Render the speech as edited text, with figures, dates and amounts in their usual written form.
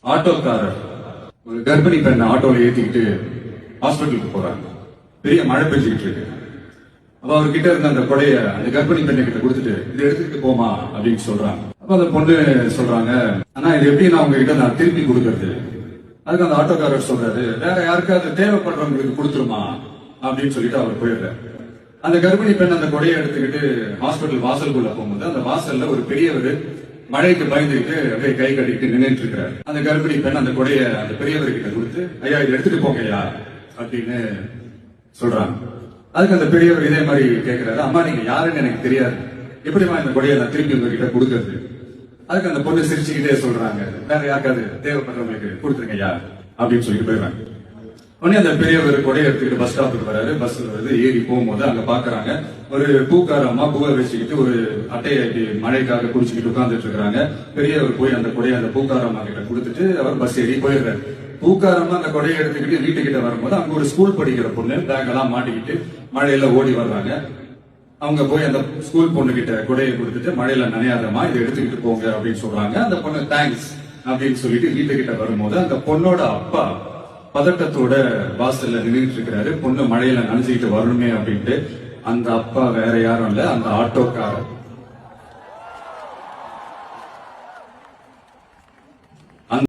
ஆட்டோக்காரர் ஒரு கர்ப்பிணி பெண்ணை ஆட்டோல ஏத்திக்கிட்டு ஹாஸ்பிட்டலுக்கு போறாங்க. பெரிய மழை பெஞ்சுக்கிட்டு இருக்கு. அப்ப அவர்கிட்ட இருந்த அந்த கொடைய அந்த கர்ப்பிணி பெண்ணை கிட்ட கொடுத்துட்டு இதை எடுத்துக்கிட்டு போமா அப்படின்னு சொல்றாங்க. அப்ப அந்த பொண்ணு சொல்றாங்க, ஆனா இது எப்படி நான் உங்ககிட்ட நான் திருப்பி கொடுக்கறது? அதுக்கு அந்த ஆட்டோக்காரர் சொல்றாரு, வேற யாருக்காவது தேவைப்படுறவங்களுக்கு கொடுத்துருமா அப்படின்னு சொல்லிட்டு அவர் போயிடுறாரு. அந்த கர்ப்பிணி பெண் அந்த கொடையை எடுத்துக்கிட்டு ஹாஸ்பிட்டல் வாசலுக்குள்ள போகும்போது அந்த வாசல்ல ஒரு பெரியவர் மழைக்கு பயந்துக்கிட்டு அப்படியே கை கட்டிட்டு நின்றுட்டு இருக்கிறாரு. அந்த கர்ப்பிணி பெண் அந்த கொடைய அந்த பெரியவர்கிட்ட கொடுத்து, ஐயா இதை எடுத்துட்டு போங்கய்யா அப்படின்னு சொல்றாங்க. அதுக்கு அந்த பெரியவர் இதே மாதிரி கேட்கிறாரு, அம்மா நீங்க யாருன்னு எனக்கு தெரியாது, எப்படிமா இந்த கொடையை நான் திருப்பி உங்ககிட்ட கொடுக்கறது? அதுக்கு அந்த பொண்ணு சிரிச்சுக்கிட்டே சொல்றாங்க, வேற யாருக்காவது தேவைப்படுறவங்களுக்கு கொடுத்துருங்க ஐயா அப்படின்னு சொல்லிட்டு போயிடுறாங்க. உடனே அந்த பெரியவர் கொடையை எடுத்துக்கிட்டு பஸ் ஸ்டாப்புக்கு வராரு. பஸ் வருது, ஏறி போகும்போது அங்க பாக்குறாங்க ஒரு பூக்கார அம்மா பூவை வச்சுக்கிட்டு ஒரு அட்டையை மழைக்காக குடிச்சுக்கிட்டு உட்கார்ந்துட்டு இருக்காங்க. பெரியவர் போய் அந்த கொடையை அந்த பூக்கார அம்மா கிட்ட கொடுத்துட்டு அவர் பஸ் ஏறி போயிடுறாரு. பூக்காரம்மா அந்த கொடையை எடுத்துக்கிட்டு வீட்டுக்கிட்ட வரும்போது அங்க ஒரு ஸ்கூல் படிக்கிற பொண்ணு பேக் எல்லாம் மாட்டிக்கிட்டு மழையில ஓடி வர்றாங்க. அவங்க போய் அந்த ஸ்கூல் பொண்ணு கிட்ட கொடையை கொடுத்துட்டு, மழையில நனையாதமா இதை எடுத்துக்கிட்டு போங்க அப்படின்னு சொல்றாங்க. அந்த பொண்ணு தேங்க்ஸ் அப்படின்னு சொல்லிட்டு வீட்டுக்கிட்ட வரும்போது அந்த பொண்ணோட அப்பா பதட்டத்தோட வாசல்ல நின்றுட்டு இருக்கிறாரு. பொண்ணு மழையில நனைஞ்சுக்கிட்டு வரணுமே அப்படின்ட்டு. அந்த அப்பா வேற யாரும் இல்ல, அந்த ஆட்டோக்காரர்.